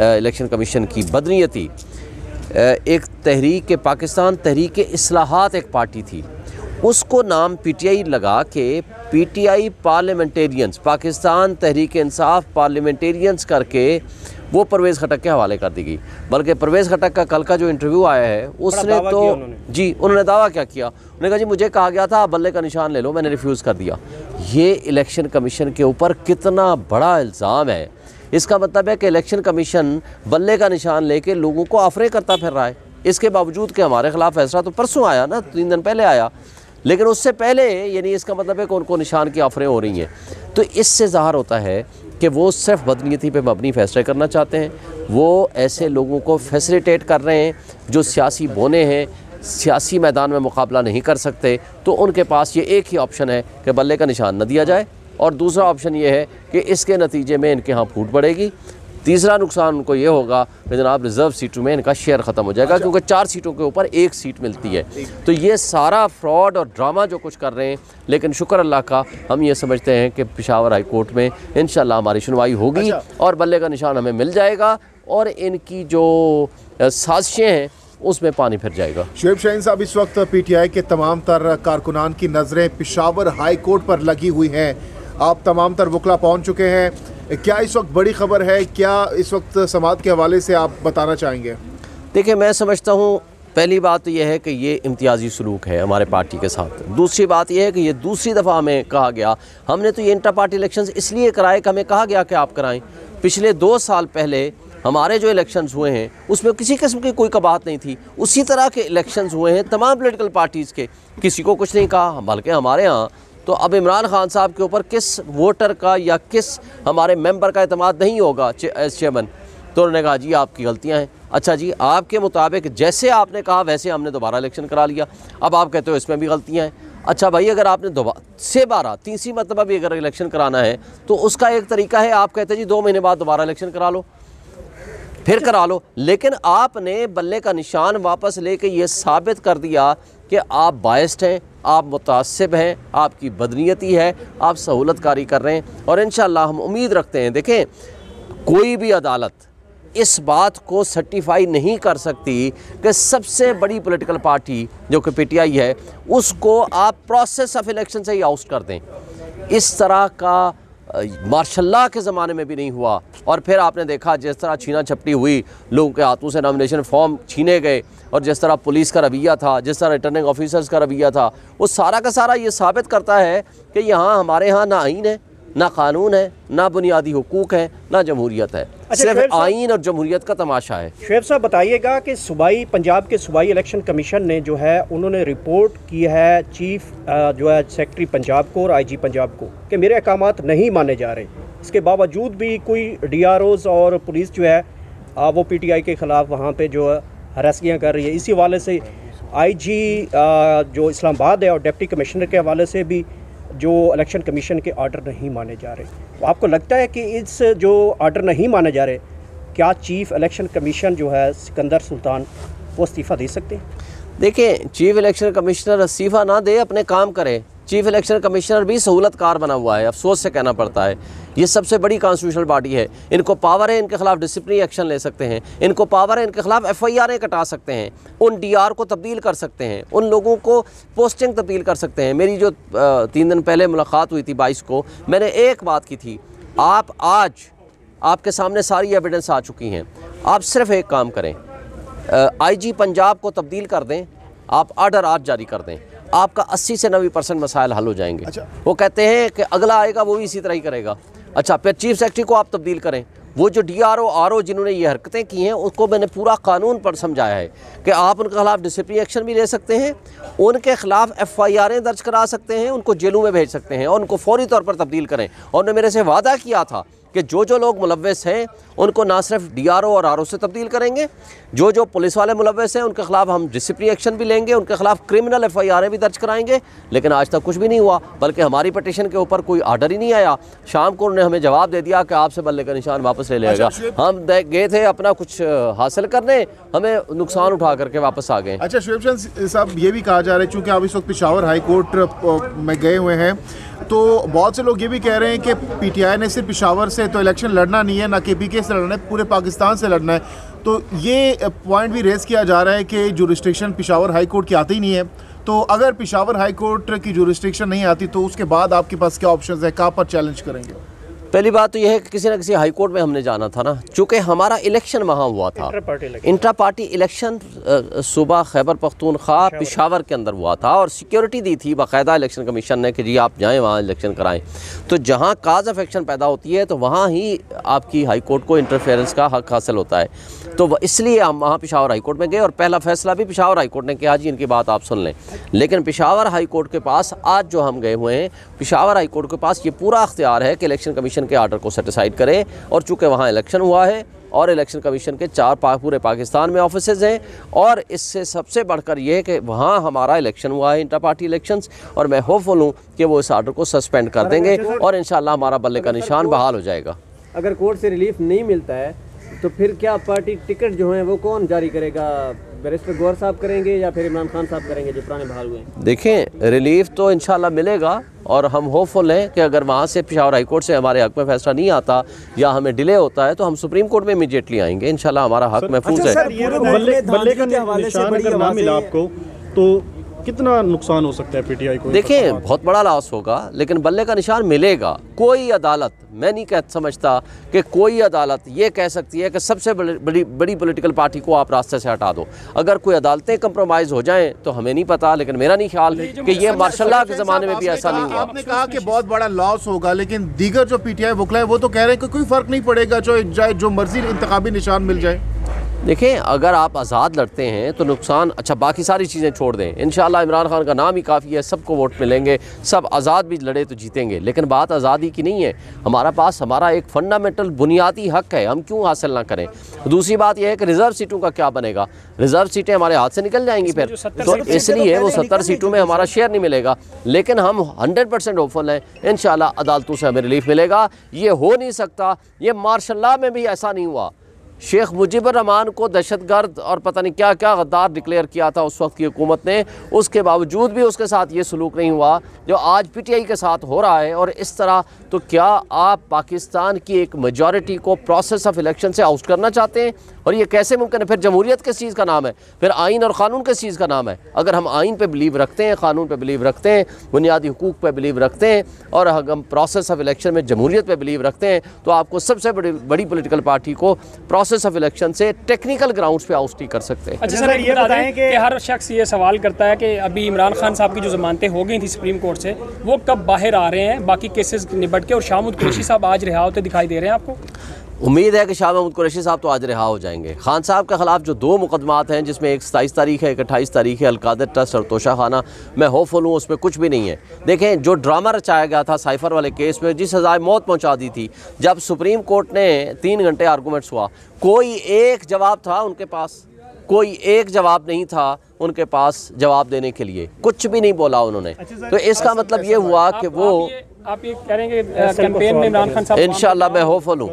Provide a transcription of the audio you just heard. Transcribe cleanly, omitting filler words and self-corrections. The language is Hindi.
इलेक्शन कमीशन की बदनीयती, एक तहरीक पाकिस्तान तहरीक इस्लाहात एक पार्टी थी, उसको नाम पीटीआई लगा के PTI parliamentarians, Pakistan Tehreek Insaf parliamentarians करके वो परवेज़ खटक के हवाले कर दी गई। बल्कि परवेज़ खटक का कल का जो इंटरव्यू आया है उसने तो उन्होंने दावा क्या किया, उन्होंने कहा जी मुझे कहा गया था आप बल्ले का निशान ले लो, मैंने रिफ्यूज़ कर दिया। ये इलेक्शन कमीशन के ऊपर कितना बड़ा इल्ज़ाम है। इसका मतलब है कि इलेक्शन कमीशन बल्ले का निशान लेके लोगों को आफरे करता फिर रहा है। इसके बावजूद कि हमारे खिलाफ फैसला तो परसों आया ना, 3 दिन पहले आया, लेकिन उससे पहले यानी इसका मतलब है कि उनको निशान की आफरें हो रही हैं। तो इससे ज़ाहिर होता है कि वो सिर्फ बदनीयती पे मबनी फैसले करना चाहते हैं। वो ऐसे लोगों को फैसिलिटेट कर रहे हैं जो सियासी बोने हैं, सियासी मैदान में मुकाबला नहीं कर सकते। तो उनके पास ये एक ही ऑप्शन है कि बल्ले का निशान न दिया जाए, और दूसरा ऑप्शन ये है कि इसके नतीजे में इनके यहाँ फूट पड़ेगी। तीसरा नुकसान उनको ये होगा कि जनाब रिज़र्व सीटों में इनका शेयर ख़त्म हो जाएगा, क्योंकि 4 सीटों के ऊपर 1 सीट मिलती है। तो ये सारा फ्रॉड और ड्रामा जो कुछ कर रहे हैं, लेकिन शुक्र अल्लाह का हम ये समझते हैं कि पेशावर हाई कोर्ट में इंशाल्लाह हमारी सुनवाई होगी और बल्ले का निशान हमें मिल जाएगा और इनकी जो साजिशें हैं उसमें पानी फिर जाएगा। शुएब शाहीन साहब, इस वक्त पीटीआई के तमाम तर कारकुनान की नज़रें पेशावर हाई कोर्ट पर लगी हुई हैं। आप तमाम तर वकला पहुँच चुके हैं, क्या इस वक्त बड़ी ख़बर है, क्या इस वक्त समात के हवाले से आप बताना चाहेंगे? देखिए, मैं समझता हूँ पहली बात तो यह है कि ये इम्तियाज़ी सलूक है हमारे पार्टी के साथ। दूसरी बात यह है कि ये दूसरी दफ़ा हमें कहा गया, हमने तो ये इंटर पार्टी इलेक्शंस इसलिए कराए कि हमें कहा गया कि आप कराएं। पिछले 2 साल पहले हमारे जो इलेक्शंस हुए हैं उसमें किसी किस्म की कोई कबाहत नहीं थी। उसी तरह के इलेक्शंस हुए हैं तमाम पॉलिटिकल पार्टीज़ के, किसी को कुछ नहीं कहा। बल्कि हमारे यहाँ तो अब इमरान खान साहब के ऊपर किस वोटर का या किस हमारे मेंबर का एतमाद नहीं होगा एज चेयरमैन, तो उन्होंने कहा जी आपकी गलतियां हैं। अच्छा जी, आपके मुताबिक जैसे आपने कहा वैसे हमने दोबारा इलेक्शन करा लिया, अब आप कहते हो इसमें भी गलतियां हैं। अच्छा भाई, अगर आपने दोबारा तीसरी मरतबा भी अगर इलेक्शन कराना है तो उसका एक तरीका है, आप कहते हैं जी 2 महीने बाद दोबारा इलेक्शन करा लो, फिर करा लो। लेकिन आपने बल्ले का निशान वापस लेके ये साबित कर दिया कि आप बायस्ड हैं, आप मुतासिब हैं, आपकी बदनीयती है, आप सहूलतकारी कर रहे हैं। और इंशाअल्लाह हम उम्मीद रखते हैं, देखें कोई भी अदालत इस बात को सर्टिफाई नहीं कर सकती कि सबसे बड़ी पॉलिटिकल पार्टी जो कि पीटीआई है उसको आप प्रोसेस ऑफ इलेक्शन से ही आउट कर दें। इस तरह का मार्शल्लाह के ज़माने में भी नहीं हुआ। और फिर आपने देखा जिस तरह छीना झपटी हुई, लोगों के हाथों से नॉमिनेशन फॉर्म छीने गए, और जिस तरह पुलिस का रवैया था, जिस तरह रिटर्निंग ऑफिसर्स का रवैया था, वो सारा का सारा ये साबित करता है कि यहाँ हमारे यहाँ ना आईन है, ना कानून है, ना बुनियादी हुकूक है, ना जमहूरियत है। सिर्फ आइन और जमहूरियत का तमाशा है। शुएब साहब बताइएगा कि सूबाई पंजाब के सूबाई इलेक्शन कमीशन ने जो है उन्होंने रिपोर्ट की है चीफ जो है सेक्रेटरी पंजाब को और आईजी पंजाब को कि मेरे अहकामात नहीं माने जा रहे। इसके बावजूद भी कोई डीआरओज़ और पुलिस जो है वो पीटीआई के ख़िलाफ़ वहाँ पे जो हरासियाँ कर रही है। इसी हवाले से आईजी जो इस्लामाबाद है और डिप्टी कमिश्नर के हवाले से भी जो इलेक्शन कमीशन के आर्डर नहीं माने जा रहे। तो आपको लगता है कि इस जो आर्डर नहीं माने जा रहे, क्या चीफ इलेक्शन कमीशन जो है सिकंदर सुल्तान वो इस्तीफ़ा दे सकते हैं? देखिए, चीफ इलेक्शन कमिश्नर इस्तीफ़ा ना दे, अपने काम करे। चीफ इलेक्शन कमिश्नर भी सहूलतकार बना हुआ है, अफसोस से कहना पड़ता है। ये सबसे बड़ी कॉन्स्टिट्यूशनल बॉडी है, इनको पावर है इनके खिलाफ डिसिप्लिनरी एक्शन ले सकते हैं, इनको पावर है इनके खिलाफ एफआईआर कटा सकते हैं, उन डीआर को तब्दील कर सकते हैं, उन लोगों को पोस्टिंग तब्दील कर सकते हैं। मेरी जो 3 दिन पहले मुलाकात हुई थी 22 को, मैंने एक बात की थी, आप आज आपके सामने सारी एविडेंस आ चुकी हैं, आप सिर्फ एक काम करें, आईजी पंजाब को तब्दील कर दें, आप आर्डर आज जारी कर दें, आपका 80 से 90% मसाइल हल हो जाएंगे। अच्छा। वो कहते हैं कि अगला आएगा वो भी इसी तरह ही करेगा। अच्छा, फिर चीफ सेक्रेटरी को आप तब्दील करें। वो जो डीआरओ आरओ जिन्होंने ये हरकतें की हैं उसको मैंने पूरा कानून पर समझाया है कि आप उनके खिलाफ डिसिप्लिनरी एक्शन भी ले सकते हैं, उनके खिलाफ एफआईआरें दर्ज करा सकते हैं, उनको जेलों में भेज सकते हैं और उनको फौरी तौर पर तब्दील करें। और उन्होंने मेरे से वादा किया था कि जो लोग मुलव्वस हैं उनको ना सिर्फ डीआरओ और आरओ से तब्दील करेंगे, जो पुलिस वाले मुलव्वस हैं उनके खिलाफ हम डिसिप्लिनरी एक्शन भी लेंगे, उनके खिलाफ क्रिमिनल एफआईआरें भी दर्ज कराएंगे। लेकिन आज तक कुछ भी नहीं हुआ, बल्कि हमारी पटिशन के ऊपर कोई आर्डर ही नहीं आया। शाम को उन्होंने हमें जवाब दे दिया कि आपसे बल्ले का निशान वापस ले लेगा। हम गए थे अपना कुछ हासिल करने, हमें नुकसान उठा करके वापस आ गए। अच्छा शुएब शाहीन साहब, ये भी कहा जा रहा है चूँकि आप इस वक्त पेशावर हाई कोर्ट में गए हुए हैं, तो बहुत से लोग ये भी कह रहे हैं कि पीटीआई ने सिर्फ पेशावर से से तो इलेक्शन लड़ना नहीं है, ना KPK से लड़ना है, पूरे पाकिस्तान से लड़ना है। तो ये पॉइंट भी रेज़ किया जा रहा है कि जुरिस्डिक्शन पेशावर हाई कोर्ट की आती ही नहीं है। तो अगर पेशावर हाई कोर्ट की जुरिस्डिक्शन नहीं आती तो उसके बाद आपके पास क्या ऑप्शंस है, कहाँ पर चैलेंज करेंगे? पहली बात तो यह है कि किसी न किसी हाई कोर्ट में हमने जाना था ना, चूँकि हमारा इलेक्शन वहाँ हुआ था, इंट्रा पार्टी इलेक्शन सूबा खैबर पख्तूनख्वा पेशावर के अंदर हुआ था और सिक्योरिटी दी थी बाकायदा इलेक्शन कमीशन ने कि जी आप जाएं वहाँ इलेक्शन कराएं। तो जहाँ काज ऑफ एक्शन पैदा होती है तो वहाँ ही आपकी हाई कोर्ट को इंटरफेरेंस का हक हासिल होता है। तो इसलिए हम वहाँ पेशावर हाई कोर्ट में गए और पहला फैसला भी पेशावर हाई कोर्ट ने किया, जी इनकी बात आप सुन लें। लेकिन पेशावर हाई कोर्ट के पास आज जो हम गए हुए हैं, पेशावर हाई कोर्ट के पास ये पूरा अख्तियार है कि इलेक्शन कमीशन के आर्डर को सेटिसाइड करें। और चूँकि वहाँ इलेक्शन हुआ है और इलेक्शन कमीशन के 4 पूरे पाकिस्तान में ऑफिसेज हैं, और इससे सबसे बढ़कर यह है कि वहाँ हमारा इलेक्शन हुआ है, इंटर पार्टी इलेक्शंस, और मैं होपफुल हूँ कि वो इस आर्डर को सस्पेंड कर देंगे और इंशाल्लाह हमारा बल्ले का निशान बहाल हो जाएगा। अगर कोर्ट से रिलीफ नहीं मिलता है तो फिर क्या पार्टी टिकट जो है वो कौन जारी करेगा? बैरिस्टर गौहर साहब करेंगे या फिर इमरान खान साहब करेंगे जो पुराने बहाल हुए हैं? देखें, रिलीफ तो इंशाल्लाह मिलेगा और हम होपफुल हैं कि अगर वहाँ से पेशावर हाई कोर्ट से हमारे हक में फैसला नहीं आता या हमें डिले होता है तो हम सुप्रीम कोर्ट में इमीडिएटली आएंगे। इंशाल्लाह हमारा हक महफूज है। बल्ले का निशान अगर ना मिला आपको तो कितना नुकसान हो सकता है PTI को? देखिए, बहुत बड़ा लॉस होगा, लेकिन बल्ले का निशान मिलेगा। कोई अदालत, मैं नहीं समझता कि कोई अदालत ये कह सकती है कि सबसे बड़ी पॉलिटिकल पार्टी को आप रास्ते से हटा दो। अगर कोई अदालतें कंप्रोमाइज़ हो जाएं तो हमें नहीं पता, लेकिन मेरा नहीं ख्याल कि ये मार्शल के ज़माने में भी ऐसा नहीं हुआ। आपने कहा कि बहुत बड़ा लॉस होगा, लेकिन दीगर जो PTI वकला है वो तो कह रहे हैं कि कोई फ़र्क नहीं पड़ेगा, चाहे जो मर्जी इंतखाबी निशान मिल जाए। देखें, अगर आप आज़ाद लड़ते हैं तो नुकसान, अच्छा बाकी सारी चीज़ें छोड़ दें, इंशाल्लाह इमरान खान का नाम ही काफ़ी है, सबको वोट मिलेंगे, सब आज़ाद भी लड़े तो जीतेंगे। लेकिन बात आज़ादी की नहीं है, हमारा एक फंडामेंटल बुनियादी हक है, हम क्यों हासिल ना करें। दूसरी बात यह है कि रिज़र्व सीटों का क्या बनेगा? रिज़र्व सीटें हमारे हाथ से निकल जाएंगी फिर, तो इसलिए वो 70 सीटों में हमारा शेयर नहीं मिलेगा। लेकिन हम 100% होपफुल हैं, इंशाल्लाह अदालतों से हमें रिलीफ मिलेगा। ये हो नहीं सकता, ये मार्शल लॉ में भी ऐसा नहीं हुआ। शेख मुजीबुर रहमान को दहशतगर्द और पता नहीं क्या क्या गद्दार डिक्लेयर किया था उस वक्त की हुकूमत ने, उसके बावजूद भी उसके साथ ये सलूक नहीं हुआ जो आज PTI के साथ हो रहा है। और इस तरह तो क्या आप पाकिस्तान की एक मेजॉरिटी को प्रोसेस ऑफ इलेक्शन से आउट करना चाहते हैं? और ये कैसे मुमकिन है? फिर जमहूरियत किस चीज़ का नाम है? फिर आइन और क़ानून किस चीज़ का नाम है? अगर हम आइन पे बिलीव रखते हैं, क़ानून पे बिलीव रखते हैं, बुनियादी हुकूक पे बिलीव रखते हैं और हम प्रोसेस ऑफ इलेक्शन में जमहूरियत पे बिलीव रखते हैं, तो आपको सबसे बड़ी पॉलिटिकल पार्टी को प्रोसेस ऑफ इलेक्शन से टेक्निकल ग्राउंड्स पे आउट नहीं कर सकते। अच्छा सर, ये बताएं कि हर शख्स ये सवाल करता है कि अभी इमरान खान साहब की जो ज़मानतें हो गई थी सुप्रीम कोर्ट से, वो कब बाहर आ रहे हैं बाकी केसेस निपट के? और शाह महमूद कुरैशी साहब आज रिहा होते दिखाई दे रहे हैं आपको? उम्मीद है कि शाह महमूद कुरैशी साहब तो आज रिहा हो जाएंगे। खान साहब के ख़िलाफ़ जो 2 मुकदमात हैं, जिसमें एक 27 तारीख है, एक 28 तारीख है, अलकादर ट्रस्ट और तोशा खाना, मैं होपफुल हूँ उसमें कुछ भी नहीं है। देखें, जो ड्रामा रचाया गया था साइफर वाले केस में, जिस सज़ाए मौत पहुँचा दी थी, जब सुप्रीम कोर्ट ने 3 घंटे आर्गूमेंट्स हुआ, कोई एक जवाब था उनके पास? कोई एक जवाब नहीं था उनके पास जवाब देने के लिए, कुछ भी नहीं बोला उन्होंने। तो इसका मतलब ये हुआ कि वो आप ये कह रहे हैं कि कैंपेन में इमरान खान साहब, इंशाल्लाह मैं होपफुल हूँ।